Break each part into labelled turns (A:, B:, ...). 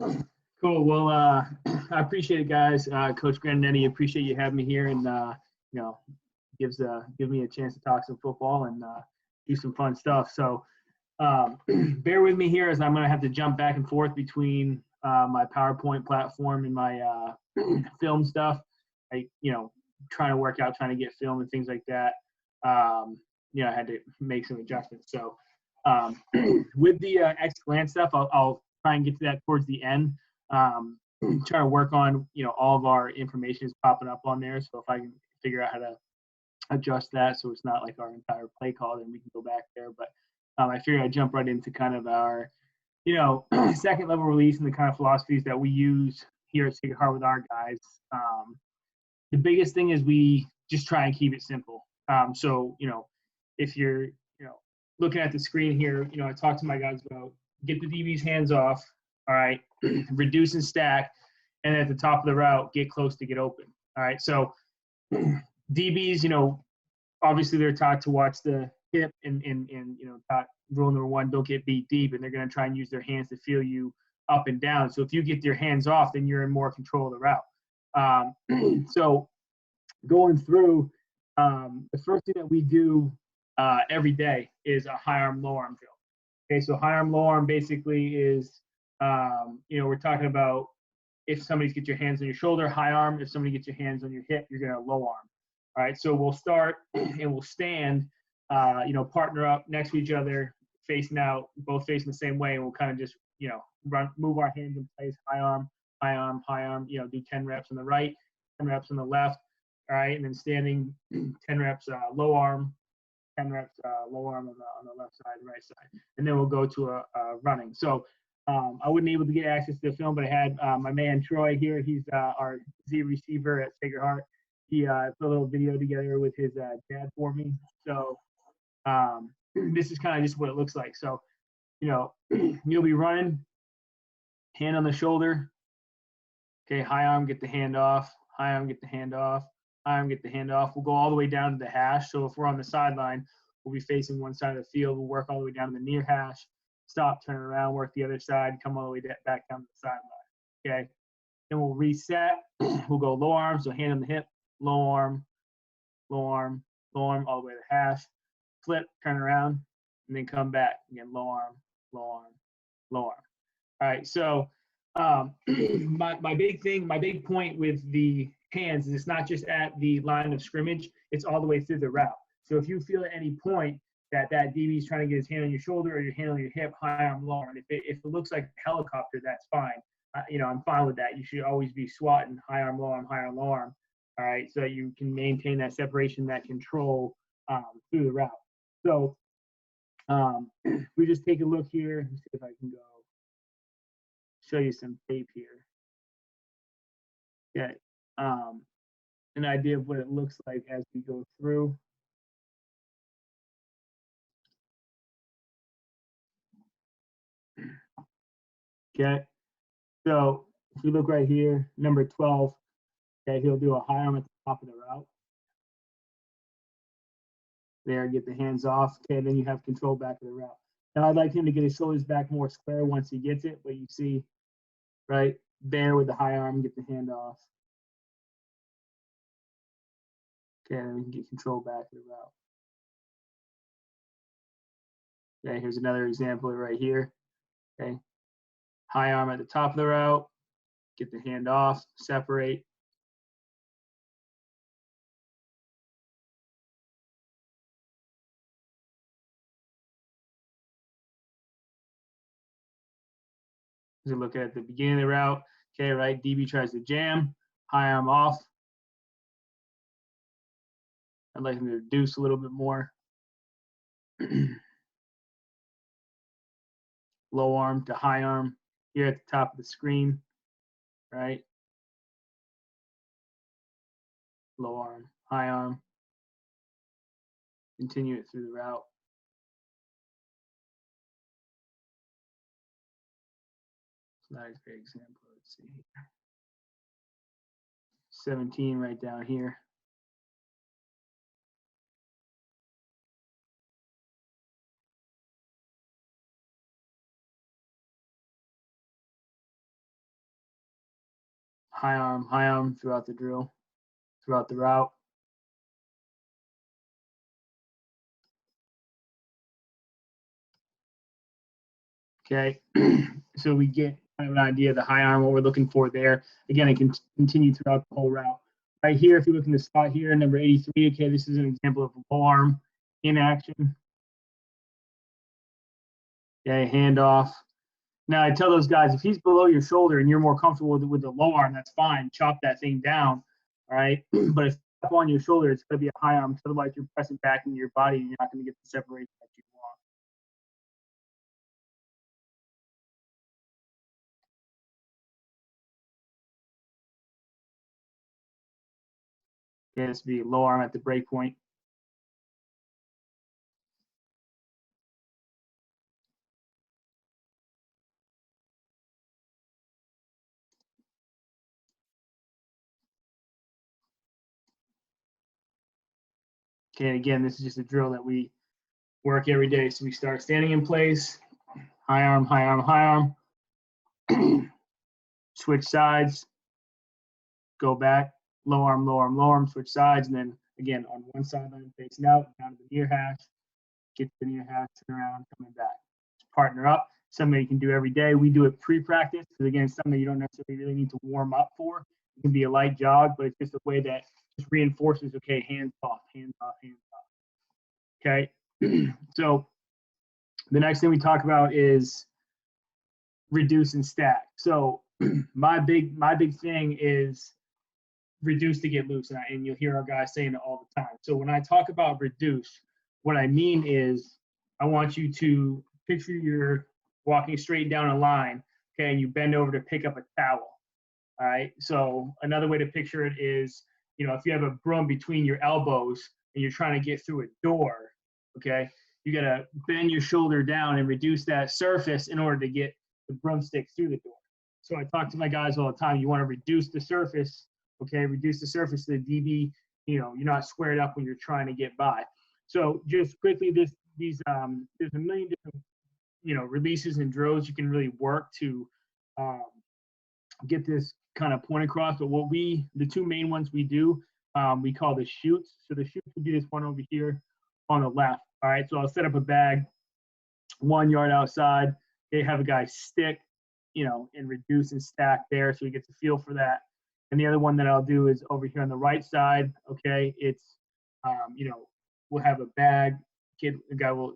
A: Cool. Well, I appreciate it, guys. Coach Grandinetti, appreciate you having me here, and you know, give me a chance to talk some football and do some fun stuff. So, bear with me here, as I'm going to have to jump back and forth between my PowerPoint platform and my film stuff. Trying to work out, trying to get film and things like that. I had to make some adjustments. So, with the X-Glance stuff, I'll try and get to that towards the end. Try to work on, all of our information is popping up on there. So if I can figure out how to adjust that so it's not like our entire play call, then we can go back there. But I figured I'd jump right into kind of our, second level release and the kind of philosophies that we use here at Sacred Heart with our guys. The biggest thing is we just try and keep it simple. So, if you're, looking at the screen here, I talk to my guys about get the DB's hands off, all right, reduce and stack, and at the top of the route, get close to get open. All right, so DBs, obviously they're taught to watch the hip and taught rule number one, don't get beat deep, and they're going to try and use their hands to feel you up and down. So if you get your hands off, then you're in more control of the route. So going through, the first thing that we do every day is a high arm, low arm drill. Okay, so high arm, low arm basically is, we're talking about if somebody's get your hands on your shoulder, high arm. If somebody gets your hands on your hip, you're gonna low arm. All right, so we'll start and we'll stand, partner up next to each other, facing out, both facing the same way, and we'll kind of just, move our hands in place, high arm, high arm, high arm. Do 10 reps on the right, 10 reps on the left. All right, and then standing, 10 reps low arm, 10 reps low arm on the left side, right side, and then we'll go to a running. So I wasn't able to get access to the film, but I had my man Troy here. He's our Z receiver at Sacred Heart. He put a little video together with his dad for me. So this is kind of just what it looks like. So, you'll be running, hand on the shoulder. Okay, high arm, get the hand off. High arm, get the hand off. High arm, get the hand off. We'll go all the way down to the hash. So if we're on the sideline, we'll be facing one side of the field. We'll work all the way down to the near hash. Stop, turn around, work the other side, come all the way back down to the sideline. Okay. Then we'll reset. We'll go low arm, so hand on the hip, low arm, low arm, low arm, all the way to the hash. Flip, turn around, and then come back. Again, low arm, low arm, low arm. All right. So my big point with the hands is it's not just at the line of scrimmage, it's all the way through the route. So if you feel at any point that DB is trying to get his hand on your shoulder or your hand on your hip, high arm, low arm, if it looks like a helicopter, that's fine. I'm fine with that. You should always be swatting high arm, low arm, high arm, low arm. All right, so you can maintain that separation, that control through the route. So we just take a look here. Let's see if I can go show you some tape here. Okay, an idea of what it looks like as we go through. Okay, so if you look right here, number 12, okay, he'll do a high arm at the top of the route. There, get the hands off. Okay, then you have control back of the route. Now I'd like him to get his shoulders back more square once he gets it, but you see right there with the high arm, get the hand off. Okay, then we can get control back of the route. Okay, here's another example right here. Okay, high arm at the top of the route, get the hand off, separate. As we look at the beginning of the route, okay, right, DB tries to jam, high arm off. I'd like him to reduce a little bit more. Low arm to high arm here at the top of the screen, right? Low arm, high arm. Continue it through the route. It's not a great example. Let's see here. 17 right down here. high arm throughout the drill, throughout the route. Okay, so we get kind of an idea of the high arm, what we're looking for there. Again, it can continue throughout the whole route. Right here, if you look in the spot here, number 83, okay, this is an example of a low arm in action. Okay, handoff. Now, I tell those guys, if he's below your shoulder and you're more comfortable with the low arm, that's fine. Chop that thing down, all right? But if it's up on your shoulder, it's going to be a high arm, because otherwise you're pressing back into your body and you're not going to get the separation that you want. Okay, this would be low arm at the break point. Okay, again, this is just a drill that we work every day. So we start standing in place, high arm, high arm, high arm, switch sides, go back, low arm, low arm, low arm, switch sides, and then again on one sideline facing out, down to the near hash, get to the near hash, turn around, coming back. Partner up, something you can do every day. We do it pre-practice, because again, it's something that you don't necessarily really need to warm up for. It can be a light jog, but it's just a way that just reinforces, okay, hands off, hands off, hands off. Okay, so the next thing we talk about is reduce and stack. So my big thing is reduce to get loose, and you'll hear our guys saying it all the time. So when I talk about reduce, what I mean is I want you to picture you're walking straight down a line, okay, and you bend over to pick up a towel. All right. So another way to picture it is, if you have a broom between your elbows and you're trying to get through a door, okay, you got to bend your shoulder down and reduce that surface in order to get the broomstick through the door. So I talk to my guys all the time. You want to reduce the surface, okay, reduce the surface to the DB. You're not squared up when you're trying to get by. So just quickly, there's a million different, releases and drills you can really work to get this kind of point across. But the two main ones we do, we call the shoots. So the shoots would be this one over here on the left. All right, so I'll set up a bag 1 yard outside. They have a guy stick, and reduce and stack there, so he gets a feel for that. And the other one that I'll do is over here on the right side. Okay, it's we'll have a bag. The guy will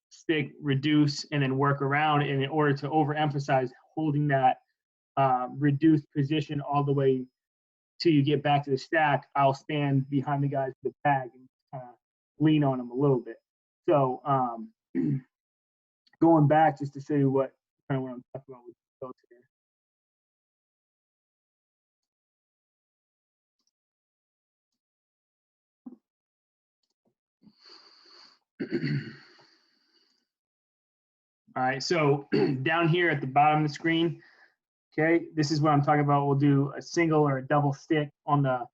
A: stick, reduce, and then work around. And in order to overemphasize holding that reduced position all the way till you get back to the stack, I'll stand behind the guys with the bag and kind of lean on them a little bit. So going back just to show you what I'm talking about with the coach here. All right, so down here at the bottom of the screen, okay, this is what I'm talking about. We'll do a single or a double stick on the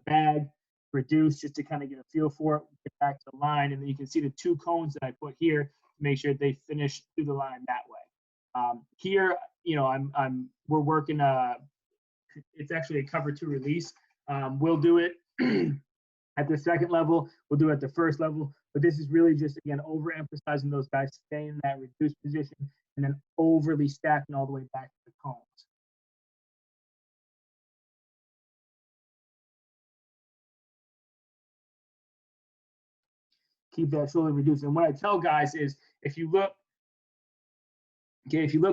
A: bag, reduce just to kind of get a feel for it, get back to the line, and then you can see the two cones that I put here to make sure they finish through the line that way. Here, we're working. It's actually a cover to release. We'll do it at the second level. We'll do it at the first level. But this is really just, again, overemphasizing those guys staying in that reduced position and then overly stacking all the way back to the cones. Keep that shoulder reduced. And what I tell guys is, if you look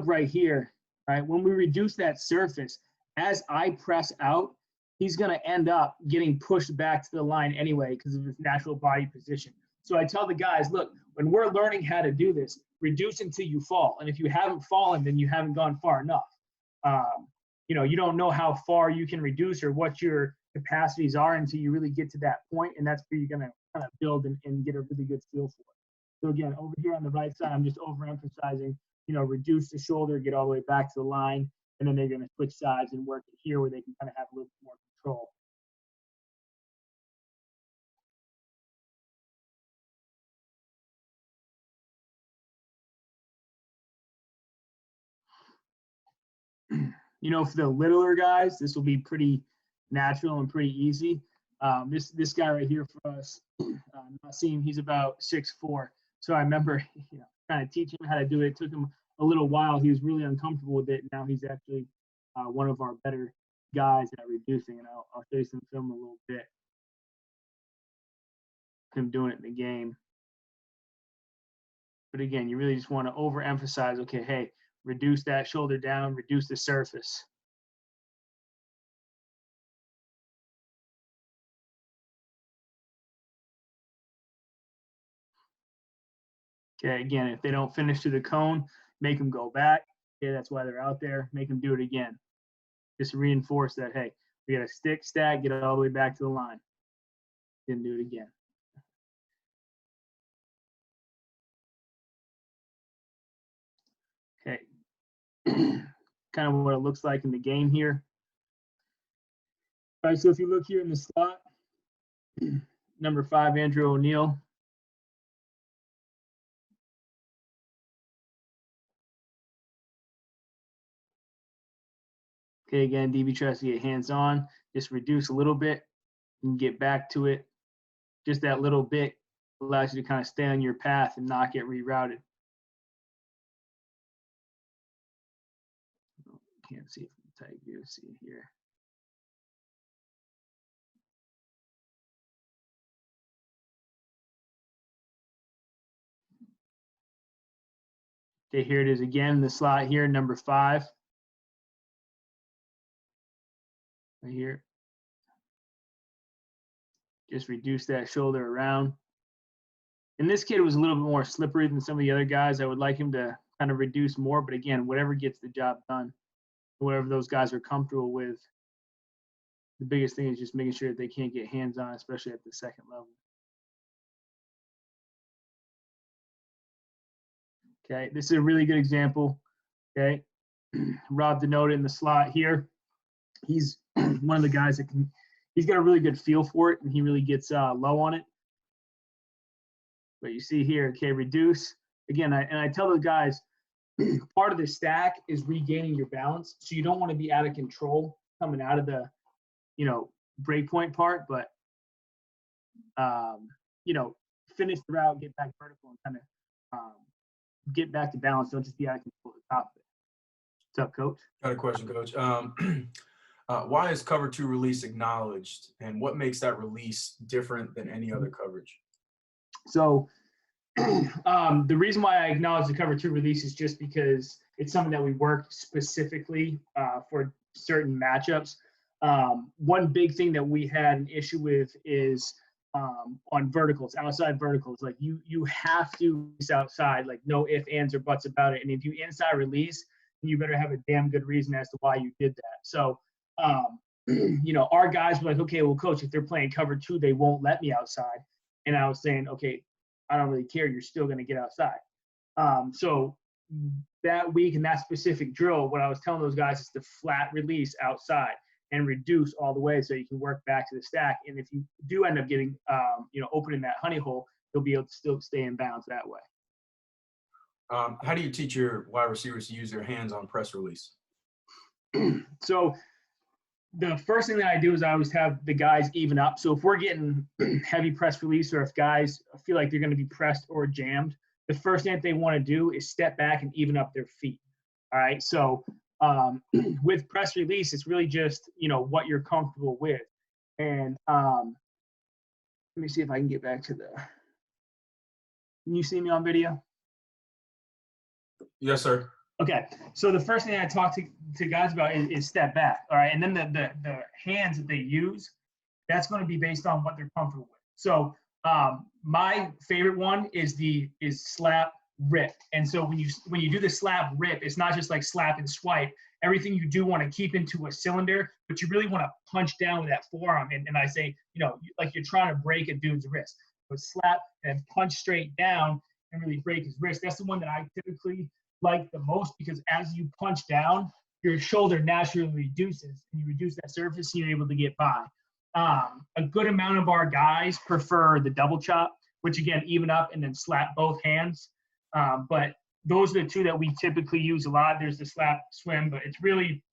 A: right here, right, when we reduce that surface, as I press out, he's going to end up getting pushed back to the line anyway because of his natural body position. So I tell the guys, look, when we're learning how to do this, reduce until you fall. And if you haven't fallen, then you haven't gone far enough. You don't know how far you can reduce or what your capacities are until you really get to that point, and that's where you're going to kind of build and get a really good feel for it. So again, over here on the right side, I'm just overemphasizing, reduce the shoulder, get all the way back to the line, and then they're going to switch sides and work it here where they can kind of have a little bit more control. You know, for the littler guys, this will be pretty natural and pretty easy. This guy right here for us, not seeing, he's about 6'4". So I remember, kind of teaching him how to do it. It took him a little while. He was really uncomfortable with it. Now he's actually one of our better guys at reducing. And I'll show you some film in a little bit. Him doing it in the game. But again, you really just want to overemphasize, okay, hey, reduce that shoulder down, reduce the surface. Okay, again, if they don't finish to the cone, make them go back. Okay, that's why they're out there. Make them do it again. Just reinforce that, hey, we got to stick, stack, get it all the way back to the line. Then do it again. Okay, kind of what it looks like in the game here. All right, so if you look here in the slot, number 5, Andrew O'Neill. Okay, again, DB tries to get hands-on. Just reduce a little bit and get back to it. Just that little bit allows you to kind of stay on your path and not get rerouted. Can't see it from the tight view. See it here. Okay, here it is again, the slot here, number 5. Right here. Just reduce that shoulder around. And this kid was a little bit more slippery than some of the other guys. I would like him to kind of reduce more, but again, whatever gets the job done, whatever those guys are comfortable with. The biggest thing is just making sure that they can't get hands-on, especially at the second level. Okay, this is a really good example. Okay, Rob Denota in the slot here. He's one of the guys that can, he's got a really good feel for it, and he really gets low on it. But you see here, okay, reduce. Again, I tell the guys, part of the stack is regaining your balance. So you don't want to be out of control coming out of the, breakpoint part, but, finish the route, get back vertical, and kind of get back to balance. Don't just be out of control at the top of it. What's up, Coach?
B: Got a question, Coach. Why is cover 2 release acknowledged, and what makes that release different than any other coverage?
A: So the reason why I acknowledge the cover 2 release is just because it's something that we work specifically for certain matchups. One big thing that we had an issue with is on verticals, outside verticals. Like you have to release outside, like no ifs, ands, or buts about it. And if you inside release, then you better have a damn good reason as to why you did that. So, our guys were like, okay, well, Coach, if they're playing cover 2, they won't let me outside. And I was saying, okay, I don't really care. You're still going to get outside. So that week in that specific drill, what I was telling those guys is to flat release outside and reduce all the way so you can work back to the stack. And if you do end up getting, opening that honey hole, you'll be able to still stay in bounds that way.
B: How do you teach your wide receivers to use their hands on press release?
A: So the first thing that I do is I always have the guys even up. So if we're getting heavy press release, or if guys feel like they're going to be pressed or jammed, the first thing that they want to do is step back and even up their feet. All right. So with press release, it's really just, what you're comfortable with. And let me see if I can get back to can you see me on video?
B: Yes, sir.
A: Okay, so the first thing I talk to guys about is step back, all right? And then the hands that they use, that's going to be based on what they're comfortable with. So my favorite one is slap rip. And so when you do the slap rip, it's not just like slap and swipe. Everything you do want to keep into a cylinder, but you really want to punch down with that forearm. And I say, like you're trying to break a dude's wrist. But slap and punch straight down and really break his wrist. That's the one that I typically like the most, because as you punch down, your shoulder naturally reduces, and you reduce that surface, and you're able to get by. A good amount of our guys prefer the double chop, which again, even up and then slap both hands. But those are the two that we typically use a lot. There's the slap swim, but it's really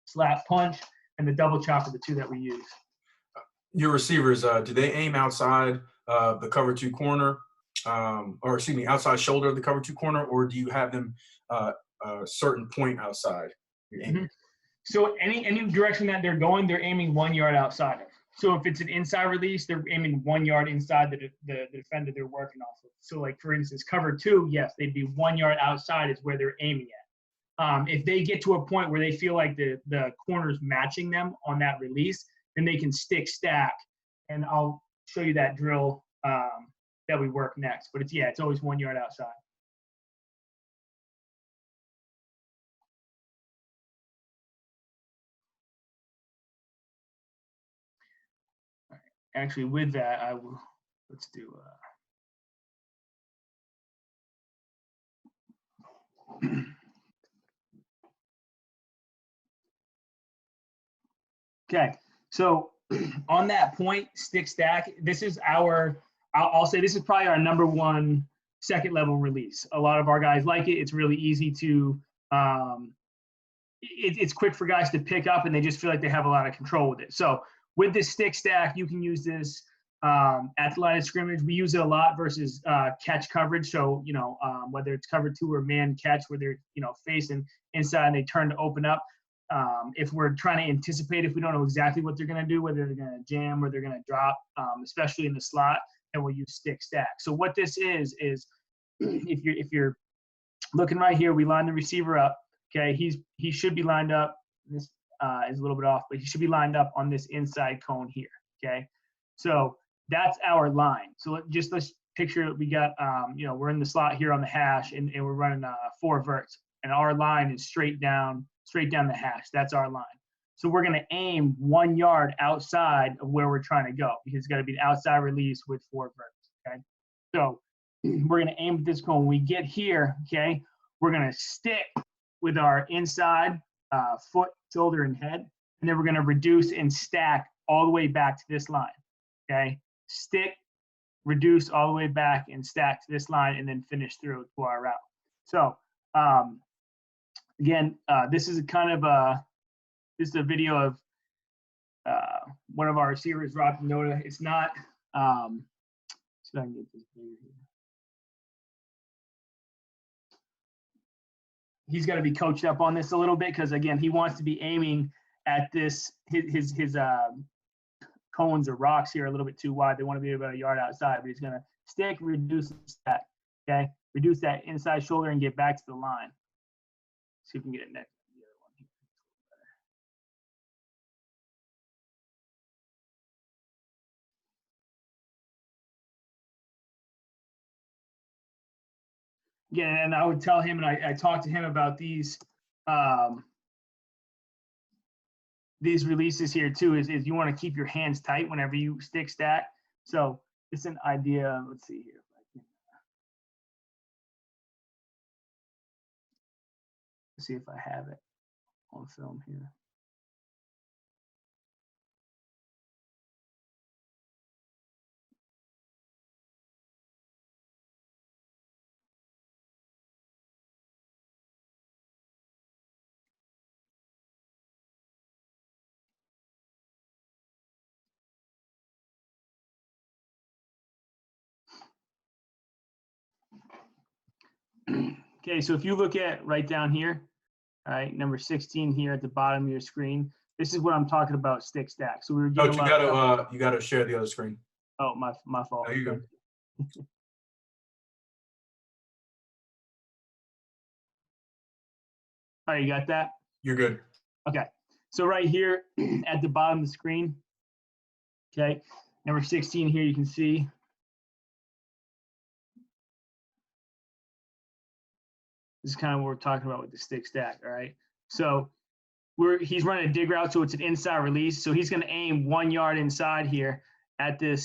A: slap punch, and the double chop are the two that we use.
B: Your receivers, do they aim outside the cover two corner, or excuse me, outside shoulder of the cover two corner, or do you have them a certain point outside?
A: So any direction that they're going, they're aiming 1 yard outside of. So if it's an inside release, they're aiming 1 yard inside the defender they're working off of. So like for instance, cover two, yes, they'd be 1 yard outside is where they're aiming at. If they get to a point where they feel like the corner's matching them on that release, then they can stick stack, and I'll show you that drill that we work next. But it's always 1 yard outside. All right. Actually, with that, I will. Let's do. Okay, so on that point, stick stack, this is I'll say this is probably our number one second level release. A lot of our guys like it. It's really easy to, it's quick for guys to pick up, and they just feel like they have a lot of control with it. So with this stick stack, you can use this at the line of scrimmage. We use it a lot versus catch coverage. So, whether it's cover two or man catch, where they're, facing inside and they turn to open up. If we're trying to anticipate, if we don't know exactly what they're going to do, whether they're going to jam or they're going to drop, especially in the slot, then we'll use stick stack. So what this is if you're looking right here, we line the receiver up. Okay, he should be lined up. This is a little bit off, but he should be lined up on this inside cone here. Okay, so that's our line. So let's picture we got we're in the slot here on the hash, and we're running 4 verts, and our line is straight down the hash. That's our line. So we're going to aim 1 yard outside of where we're trying to go, because it's got to be an outside release with 4 verts. Okay, so we're going to aim at this cone. When we get here, okay, we're going to stick with our inside foot, shoulder, and head, and then we're going to reduce and stack all the way back to this line. Okay, stick, reduce all the way back, and stack to this line, and then finish through to our route. So again, this is this is a video of one of our receivers, Rob Noda. It's not. So I can get this bigger here. He's got to be coached up on this a little bit, because again, he wants to be aiming at this. His cones or rocks here are a little bit too wide. They want to be about a yard outside, but he's going to stick, reduce that. Okay, reduce that inside shoulder and get back to the line. See if we can get it next. The other one here. Again, and I would tell him, and I talked to him about these releases here too, is you want to keep your hands tight whenever you stick stack. So it's an idea. Let's see here. Let's see if I have it on film here. Okay, so if you look at right down here, all right, number 16 here at the bottom of your screen, this is what I'm talking about, stick stack. So we were getting
B: you gotta share the other screen.
A: Oh, my fault.
B: No, you go.
A: All right, you got that?
B: You're good.
A: Okay, so right here at the bottom of the screen, okay, number 16 here, you can see. This is kind of what we're talking about with the stick stack, all right? So he's running a dig route, so it's an inside release. So he's gonna aim 1 yard inside here at the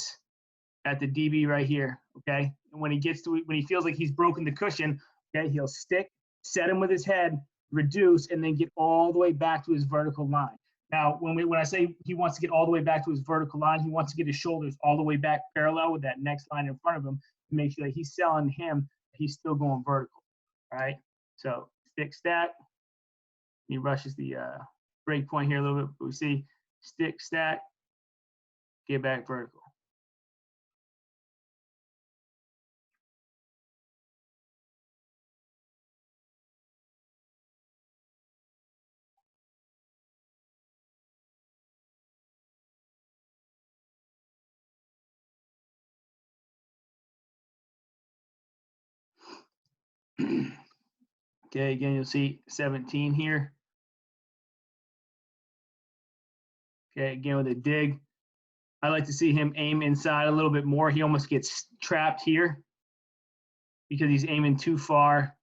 A: DB right here, okay? And when he feels like he's broken the cushion, okay, he'll stick, set him with his head, reduce, and then get all the way back to his vertical line. Now, when I say he wants to get all the way back to his vertical line, he wants to get his shoulders all the way back parallel with that next line in front of him to make sure that he's selling him, he's still going vertical, all right? So stick stack, he rushes the break point here a little bit. We see stick, stack, get back vertical. Okay, again, you'll see 17 here. Okay, again with a dig. I like to see him aim inside a little bit more. He almost gets trapped here because he's aiming too far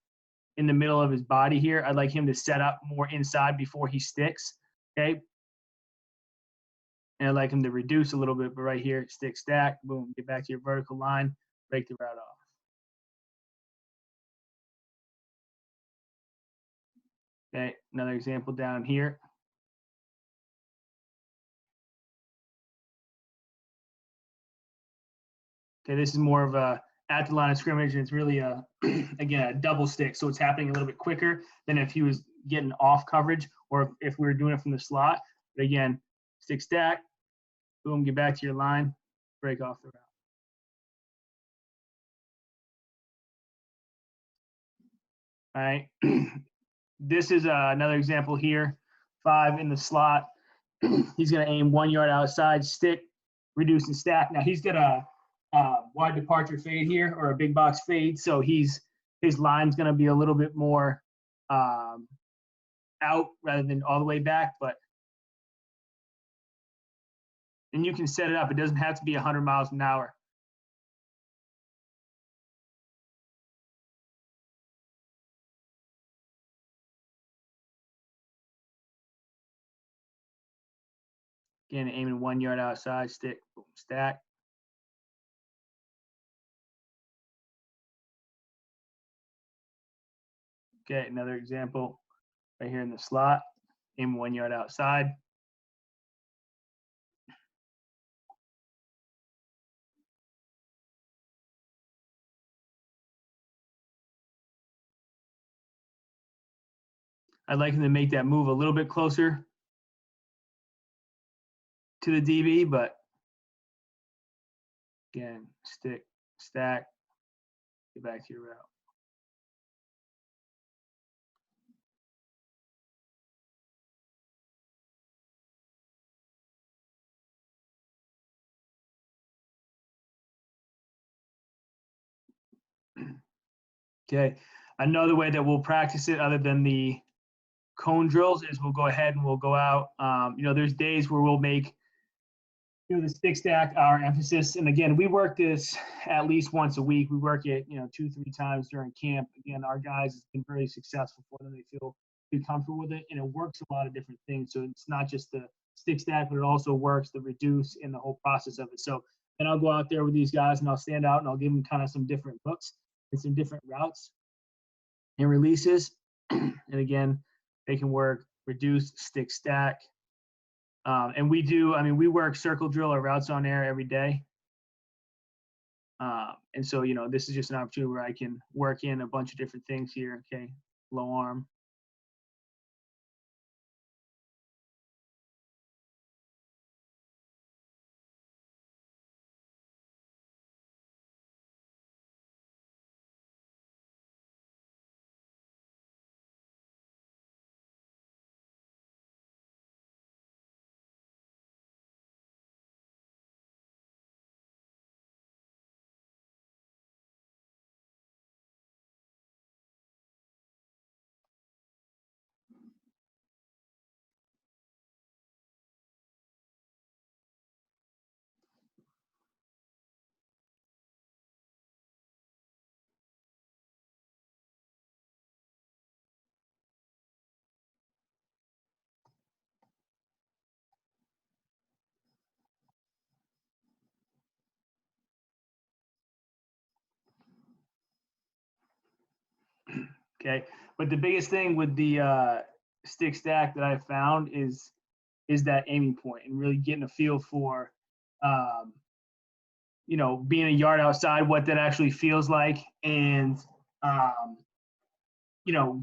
A: in the middle of his body here. I'd like him to set up more inside before he sticks, okay? And I'd like him to reduce a little bit, but right here, stick, stack, boom, get back to your vertical line, break the route off. Okay, another example down here. Okay, this is more of a at the line of scrimmage, and it's really a, again, a double stick. So it's happening a little bit quicker than if he was getting off coverage or if we were doing it from the slot. But again, stick, stack, boom, get back to your line, break off the route. All right, this is another example here. 5 in the slot. He's going to aim 1 yard outside, stick, reduce and stack. Now he's got a wide departure fade here, or a big box fade. So his line's going to be a little bit more out rather than all the way back. And you can set it up. It doesn't have to be 100 miles an hour. Again, aiming 1 yard outside, stick, boom, stack. Okay, another example right here in the slot, aim 1 yard outside. I'd like him to make that move a little bit closer to the DB, but again, stick, stack, get back to your route. Okay, another way that we'll practice it other than the cone drills is we'll go ahead and we'll go out. There's days where we'll make the stick stack our emphasis. And again, we work this at least once a week. We work it 2-3 times during camp. Again, our guys, it's been very successful for them. They feel pretty comfortable with it, and it works a lot of different things. So it's not just the stick stack, but it also works the reduce and the whole process of it. So then I'll go out there with these guys and I'll stand out and I'll give them kind of some different looks and some different routes and releases. And again, they can work reduce, stick, stack. And we work circle drill or routes on air every day. And so, this is just an opportunity where I can work in a bunch of different things here. Okay, low arm. Okay, but the biggest thing with the stick stack that I found is that aiming point and really getting a feel for, being a yard outside, what that actually feels like, and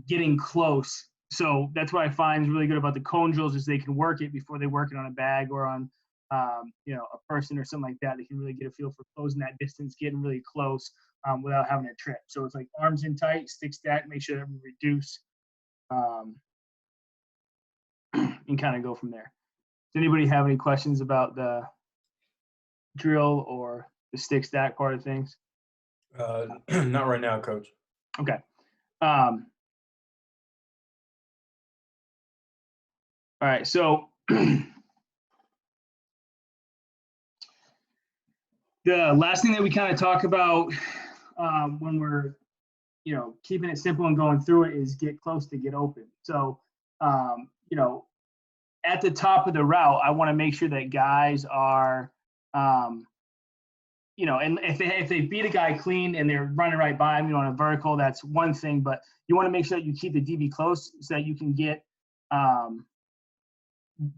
A: getting close So that's what I find is really good about the cone drills is they can work it before they work it on a bag or on you know, a person or something like that. They can really get a feel for closing that distance, getting really close without having to trip. So it's like arms in tight, stick stack, make sure that we reduce and kind of go from there. Does anybody have any questions about the drill or the stick stack part of things?
B: Not right now, Coach.
A: Okay. All right, so the last thing that we kind of talk about when we're, you know, keeping it simple and going through it is get close to get open. So, you know, at the top of the route, I want to make sure that guys are, you know, and if they beat a guy clean and they're running right by him, you know, on a vertical, that's one thing. But you want to make sure that you keep the DB close so that you can get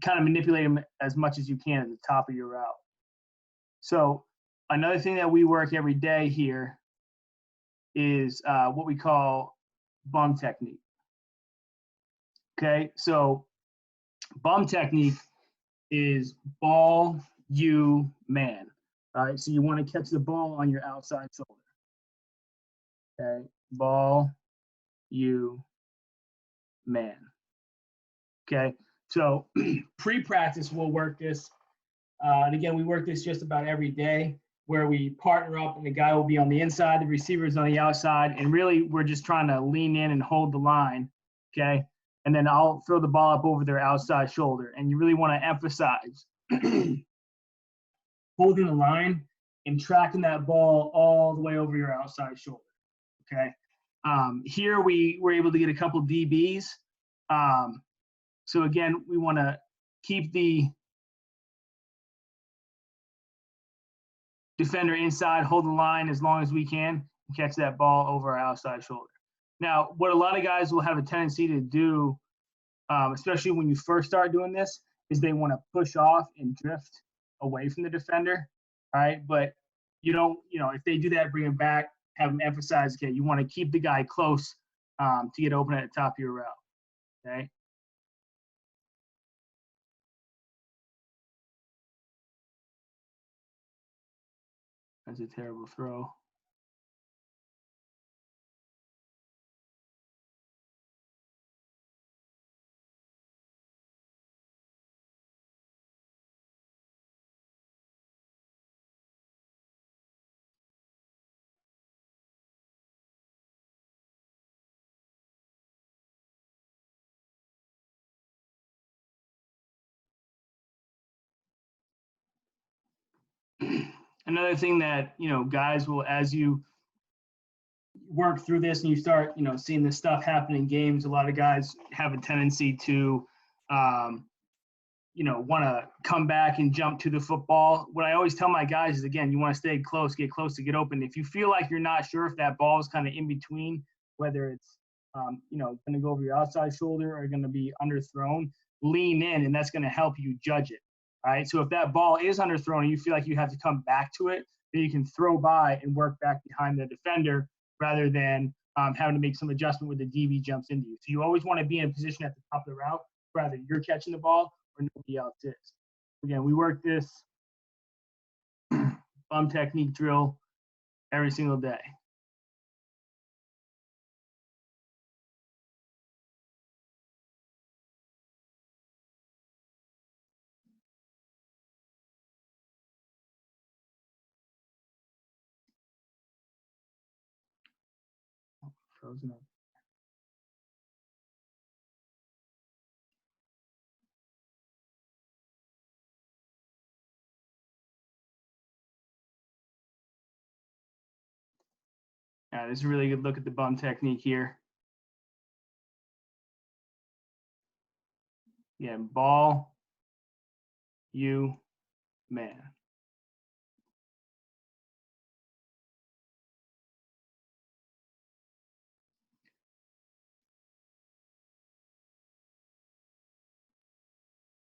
A: kind of manipulate them as much as you can at the top of your route. So another thing that we work every day here is what we call bum technique. Okay, so bum technique is ball, you, man. All right, so you want to catch the ball on your outside shoulder. Okay, ball, you, man. Okay, so pre-practice we'll work this. And again, we work this just about every day where we partner up and the guy will be on the inside, the receiver's on the outside, and really we're just trying to lean in and hold the line, okay? And then I'll throw the ball up over their outside shoulder. And you really want to emphasize holding the line and tracking that ball all the way over your outside shoulder, okay? Here we were able to get a couple DBs. So again, we want to keep the defender inside, hold the line as long as we can, and catch that ball over our outside shoulder. Now, what a lot of guys will have a tendency to do, especially when you first start doing this, is they want to push off and drift away from the defender, all right? But you don't, you know, if they do that, bring them back, have them emphasize, okay, you want to keep the guy close to get open at the top of your route, okay? That's a terrible throw. Another thing that, you know, guys will, as you work through this and you start, you know, seeing this stuff happen in games, a lot of guys have a tendency to, you know, want to come back and jump to the football. What I always tell my guys is, again, you want to stay close, get close to get open. If you feel like you're not sure if that ball is kind of in between, whether it's, you know, going to go over your outside shoulder or going to be underthrown, lean in, and that's going to help you judge it. All right. So if that ball is underthrown and you feel like you have to come back to it, then you can throw by and work back behind the defender rather than having to make some adjustment where the DB jumps into you. So you always want to be in a position at the top of the route, whether you're catching the ball or nobody else is. Again, we work this bum technique drill every single day. Frozen up. This is a really good look at the bum technique here. Again, ball, you, man.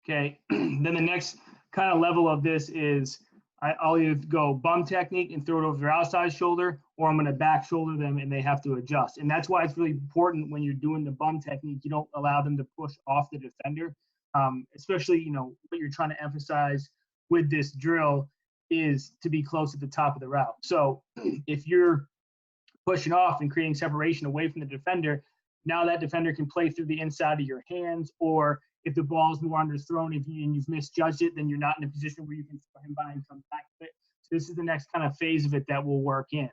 A: Okay, then the next kind of level of this is I'll either go bum technique and throw it over their outside shoulder, or I'm going to back shoulder them and they have to adjust. And that's why it's really important when you're doing the bum technique, you don't allow them to push off the defender. Especially, you know, what you're trying to emphasize with this drill is to be close at the top of the route. So if you're pushing off and creating separation away from the defender, now that defender can play through the inside of your hands, or if the ball's more underthrown and you've misjudged it, then you're not in a position where you can throw him by and come back to it. So this is the next kind of phase of it that will work in.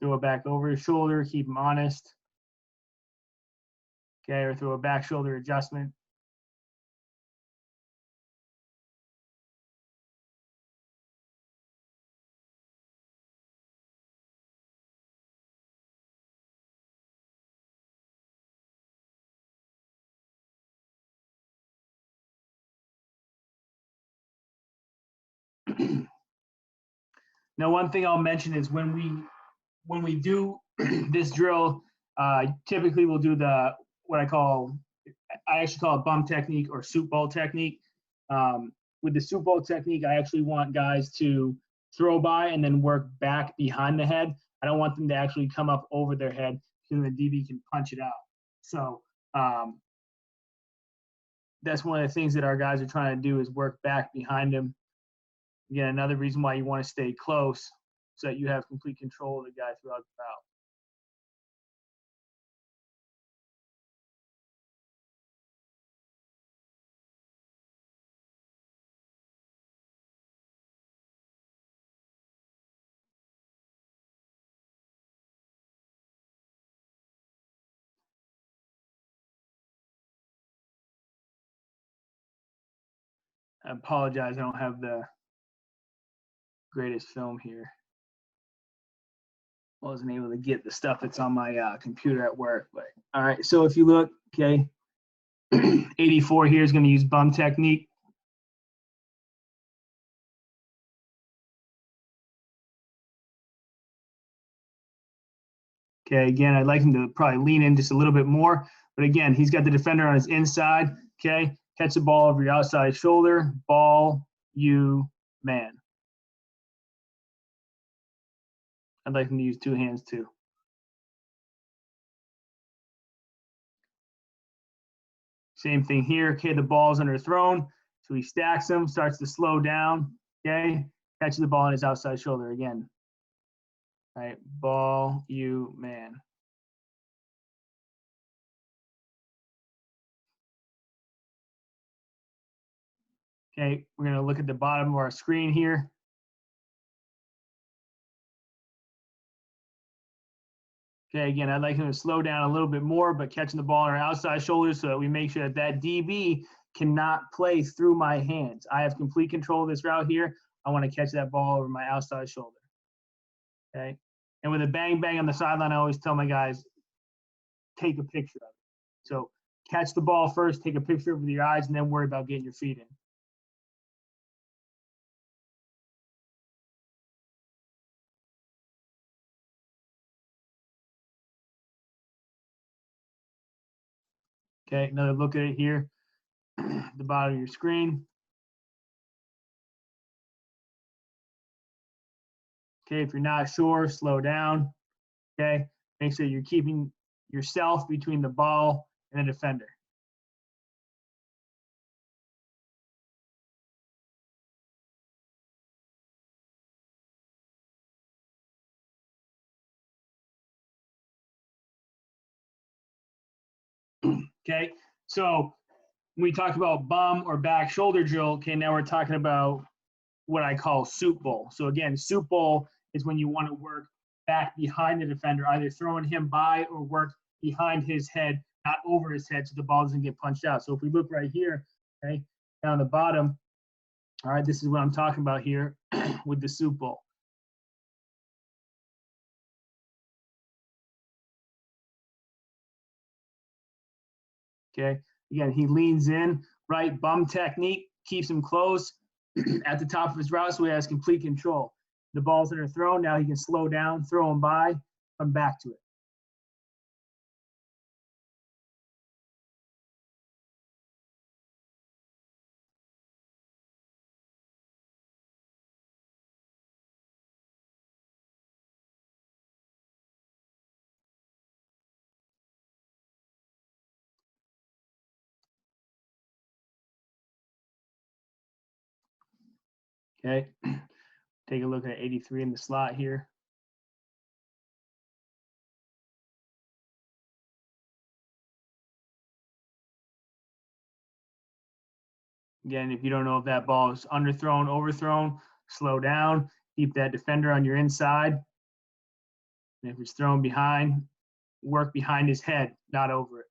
A: Throw it back over his shoulder, keep him honest. Okay, or throw a back shoulder adjustment. Now, one thing I'll mention is when we do this drill, typically we'll do what I actually call it bum technique or soup ball technique. With the soup ball technique, I actually want guys to throw by and then work back behind the head. I don't want them to actually come up over their head because the DB can punch it out. So that's one of the things that our guys are trying to do is work back behind him. Again, another reason why you want to stay close so that you have complete control of the guy throughout the route. I apologize, I don't have the greatest film here. I wasn't able to get the stuff that's on my computer at work, but all right. So if you look, okay, 84 here is going to use bum technique. Okay, again, I'd like him to probably lean in just a little bit more, but again, he's got the defender on his inside. Okay, catch the ball over your outside shoulder, ball, you, man. I'd like him to use two hands too. Same thing here. Okay, the ball's underthrown, so he stacks them, starts to slow down. Okay, catches the ball on his outside shoulder again. All right, ball, you, man. Okay, we're gonna look at the bottom of our screen here. Okay, again, I'd like him to slow down a little bit more, but catching the ball on our outside shoulder so that we make sure that that DB cannot play through my hands. I have complete control of this route here. I want to catch that ball over my outside shoulder. Okay, and with a bang bang on the sideline, I always tell my guys, take a picture of it. So catch the ball first, take a picture with your eyes, and then worry about getting your feet in. Okay, another look at it here, the bottom of your screen. Okay, if you're not sure, slow down. Okay, make sure you're keeping yourself between the ball and the defender. Okay, so when we talk about bum or back shoulder drill, okay, now we're talking about what I call soup bowl. So again, soup bowl is when you want to work back behind the defender, either throwing him by or work behind his head, not over his head, so the ball doesn't get punched out. So if we look right here, okay, down the bottom, all right, this is what I'm talking about here with the soup bowl. Okay, again, he leans in, right, bum technique, keeps him close at the top of his route so he has complete control. The balls that are thrown, now he can slow down, throw them by, come back to it. Okay, take a look at 83 in the slot here. Again, if you don't know if that ball is underthrown, overthrown, slow down, keep that defender on your inside. And if it's thrown behind, work behind his head, not over it.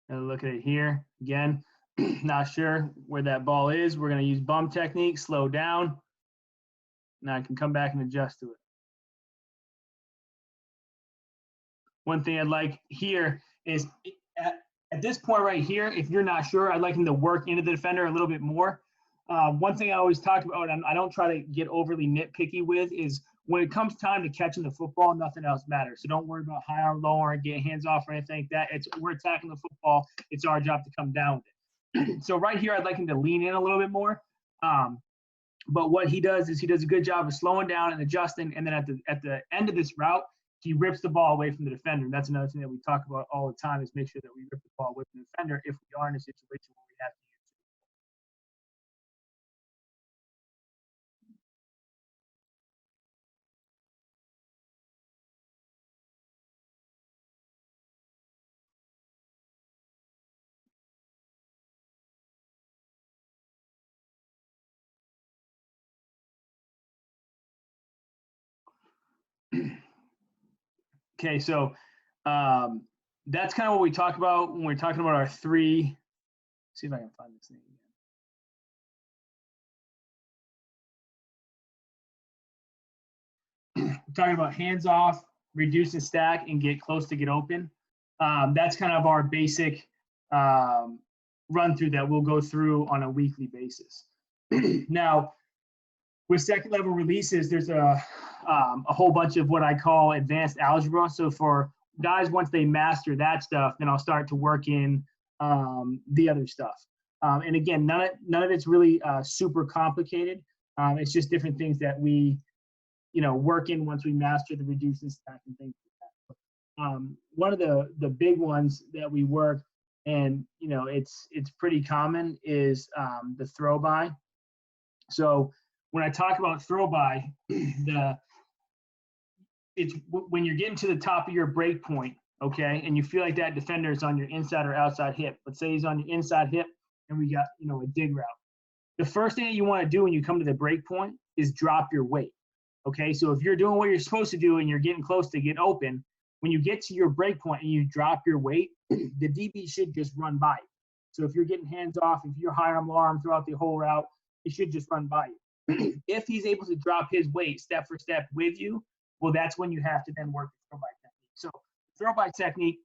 A: And look at it here. Again, not sure where that ball is. We're going to use bump technique, slow down. Now I can come back and adjust to it. One thing I'd like here is at this point right here, if you're not sure, I'd like him to work into the defender a little bit more. One thing I always talk about, and I don't try to get overly nitpicky with, is when it comes time to catching the football, nothing else matters. So don't worry about high arm, low arm, get hands off or anything like that. We're attacking the football. It's our job to come down with it. So right here, I'd like him to lean in a little bit more. But what he does is he does a good job of slowing down and adjusting. And then at the end of this route, he rips the ball away from the defender. And that's another thing that we talk about all the time, is make sure that we rip the ball away from the defender if we are in a situation where we have to use it. Okay, so that's kind of what we talk about when we're talking about our three. Let's see if I can find this thing again. We're talking about hands off, reduce and stack, and get close to get open. That's kind of our basic run through that we'll go through on a weekly basis. Now, with second level releases, there's a whole bunch of what I call advanced algebra. So for guys, once they master that stuff, then I'll start to work in the other stuff. And again, none of it's really super complicated. It's just different things that we, work in once we master the reduce and stack and things like that. One of the big ones that we work, and it's pretty common, is the throw by. So when I talk about throw by, it's when you're getting to the top of your break point, okay, and you feel like that defender is on your inside or outside hip. Let's say he's on your inside hip, and we got a dig route. The first thing that you want to do when you come to the break point is drop your weight. Okay, so if you're doing what you're supposed to do and you're getting close to get open, when you get to your break point and you drop your weight, the DB should just run by you. So if you're getting hands off, if you're high arm, low arm throughout the whole route, it should just run by you. If he's able to drop his weight step for step with you, well, that's when you have to then work the throw by technique. So throw by technique,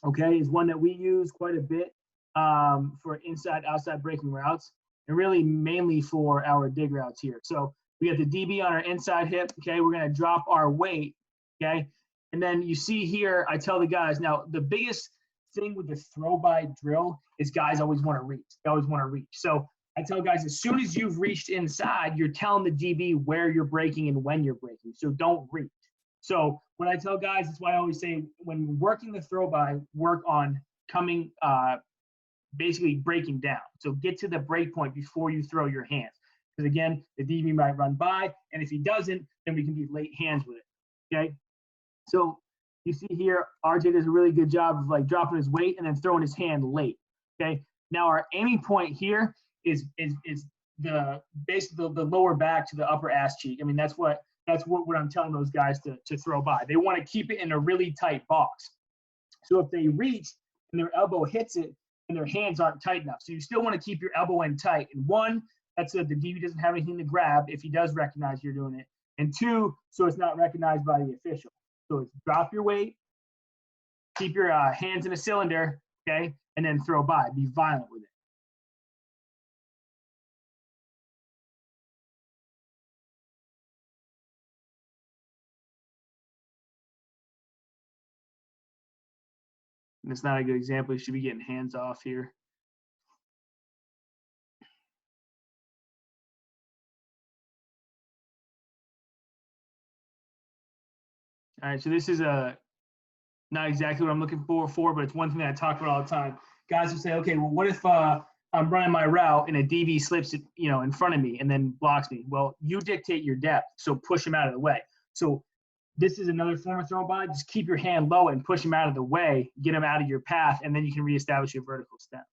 A: okay, is one that we use quite a bit for inside, outside breaking routes, and really mainly for our dig routes here. So we got the DB on our inside hip, okay, we're gonna drop our weight, okay, and then you see here, I tell the guys, now the biggest thing with the throw by drill is guys always wanna reach, they always wanna reach. So I tell guys, as soon as you've reached inside, you're telling the DB where you're breaking and when you're breaking, so don't reach. So when I tell guys, that's why I always say, when working the throw by, work on coming, basically breaking down. So get to the break point before you throw your hands. Because again, the DB might run by, and if he doesn't, then we can be late hands with it, okay? So you see here, RJ does a really good job of like dropping his weight and then throwing his hand late, okay? Now our aiming point here is the basically the lower back to the upper ass cheek. I mean, that's what I'm telling those guys to throw by. They want to keep it in a really tight box. So if they reach and their elbow hits it and their hands aren't tight enough, so you still want to keep your elbow in tight. And one, that's so the DB doesn't have anything to grab if he does recognize you're doing it. And two, so it's not recognized by the official. So it's drop your weight, keep your hands in a cylinder, okay, and then throw by. Be violent with it. And it's not a good example. You should be getting hands off here. All right, so this is not exactly what I'm looking for, but it's one thing that I talk about all the time. Guys will say, okay, well, what if I'm running my route and a DB slips, in front of me and then blocks me? Well, you dictate your depth, so push him out of the way. So this is another form of throw by. Just keep your hand low and push him out of the way, get him out of your path, and then you can reestablish your vertical step.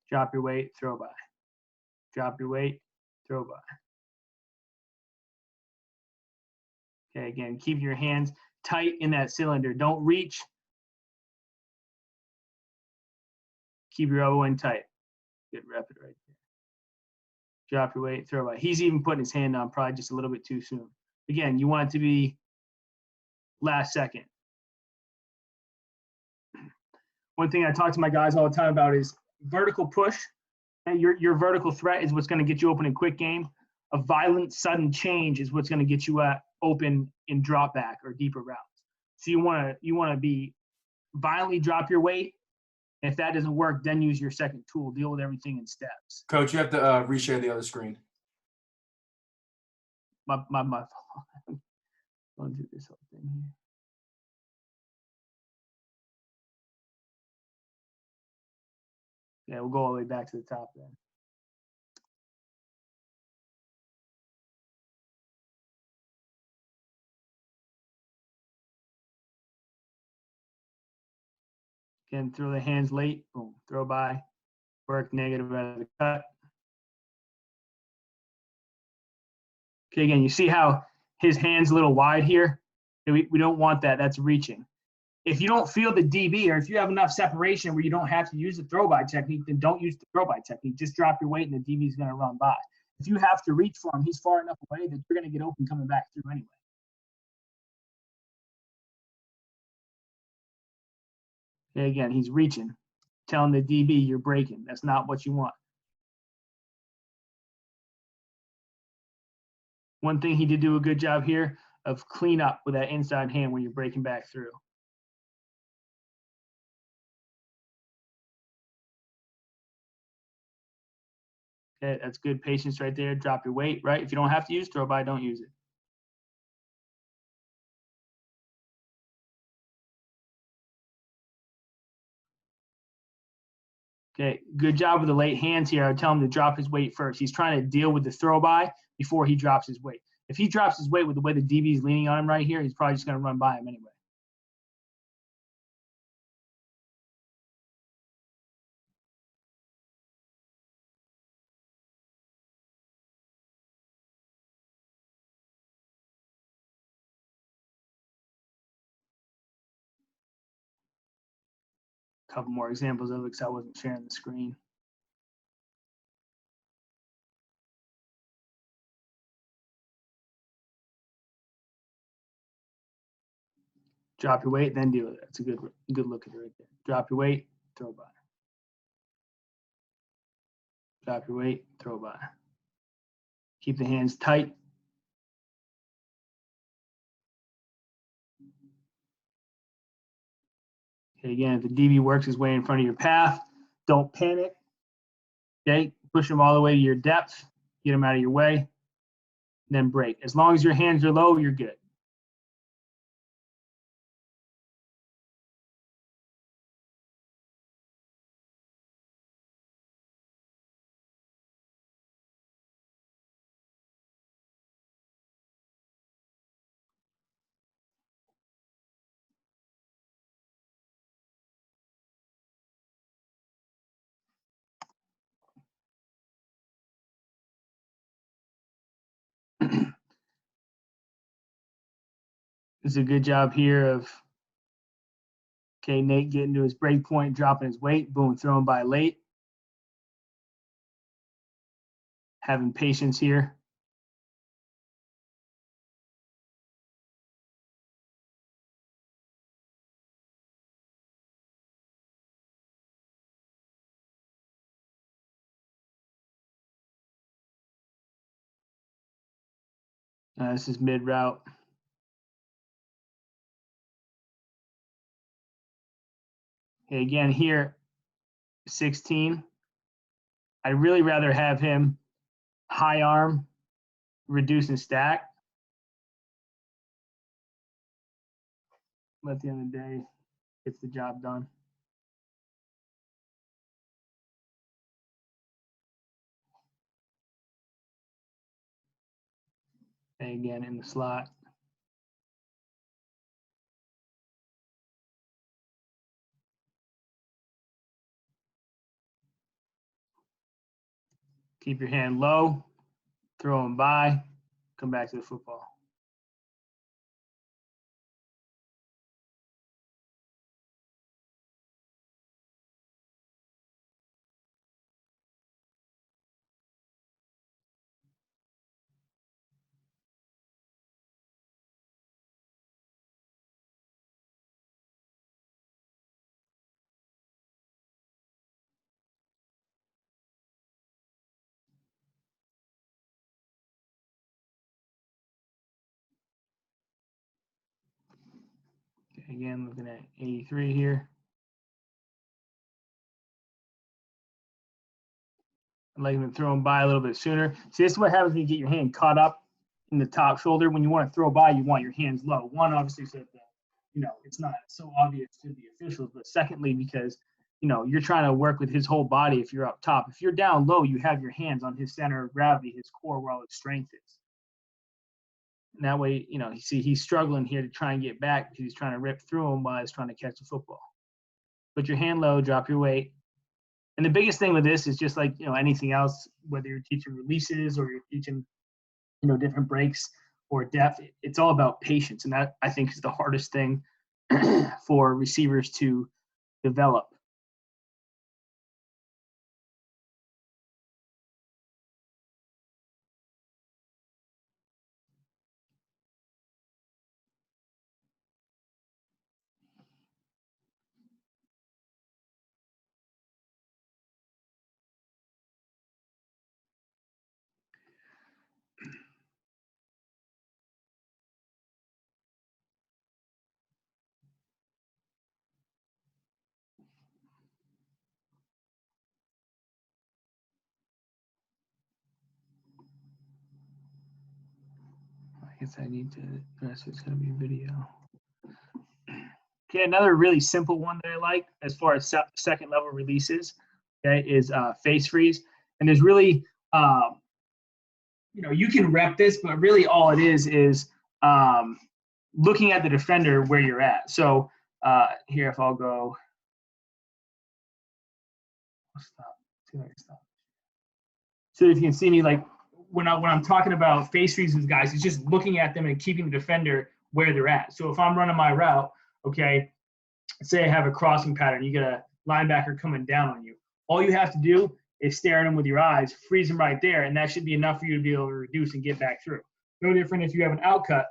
A: Drop your weight, throw by. Drop your weight, throw by. Okay, again, keep your hands tight in that cylinder. Don't reach. Keep your elbow in tight. Good, rapid right there. Drop your weight, throw by. He's even putting his hand on probably just a little bit too soon. Again, you want it to be last second. One thing I talk to my guys all the time about is vertical push. Your vertical threat is what's going to get you open in quick game. A violent, sudden change is what's going to get you open in drop back or deeper routes. So you want to be violently drop your weight. If that doesn't work, then use your second tool. Deal with everything in steps.
B: Coach, you have to reshare the other screen.
A: My going through this whole thing here. Yeah, we'll go all the way back to the top then. Again, throw the hands late, boom, throw by, work negative out of the cut. Okay, again, you see how his hand's a little wide here? We don't want that, that's reaching. If you don't feel the DB, or if you have enough separation where you don't have to use the throw by technique, then don't use the throw by technique. Just drop your weight and the DB is going to run by. If you have to reach for him, he's far enough away that you're going to get open coming back through anyway. Okay, again, he's reaching, telling the DB you're breaking. That's not what you want. One thing he did do a good job here of clean up with that inside hand when you're breaking back through. Okay, that's good patience right there. Drop your weight, right? If you don't have to use throw by, don't use it. Okay, good job with the late hands here. I would tell him to drop his weight first. He's trying to deal with the throw by before he drops his weight. If he drops his weight with the way the DB is leaning on him right here, he's probably just going to run by him anyway. A couple more examples of it because I wasn't sharing the screen. Drop your weight, then deal with it. That's a good look at it right there. Drop your weight, throw by. Drop your weight, throw by. Keep the hands tight. Okay, again, if the DB works his way in front of your path, don't panic. Okay, push him all the way to your depth, get him out of your way, then break. As long as your hands are low, you're good. This is a good job here of, okay, Nate getting to his break point, dropping his weight, boom, throwing by late. Having patience here. This is mid route. Okay, again here, 16. I'd really rather have him high arm, reduce and stack. But at the end of the day, gets the job done. And again, in the slot. Keep your hand low, throw him by, come back to the football. Okay, again, looking at 83 here. I'd like him to throw him by a little bit sooner. See, this is what happens when you get your hand caught up in the top shoulder. When you want to throw by, you want your hands low. One, obviously, so that it's not so obvious to the officials. But secondly, because you're trying to work with his whole body if you're up top. If you're down low, you have your hands on his center of gravity, his core, where all his strength is. And that way, you see he's struggling here to try and get back because he's trying to rip through him while he's trying to catch the football. Put your hand low, drop your weight. And the biggest thing with this is just like, anything else, whether you're teaching releases or you're teaching, different breaks or depth, it's all about patience. And that, I think, is the hardest thing for receivers to develop. I guess I need to, the rest of it's going to be video. Okay, another really simple one that I like as far as second level releases, okay, is face freeze. And there's really, you can rep this, but really all it is looking at the defender where you're at. So here, if I'll go, stop. So if you can see me, like when I'm talking about face freeze with guys, it's just looking at them and keeping the defender where they're at. So if I'm running my route, okay, say I have a crossing pattern, you get a linebacker coming down on you. All you have to do is stare at him with your eyes, freeze him right there, and that should be enough for you to be able to reduce and get back through. No different if you have an outcut.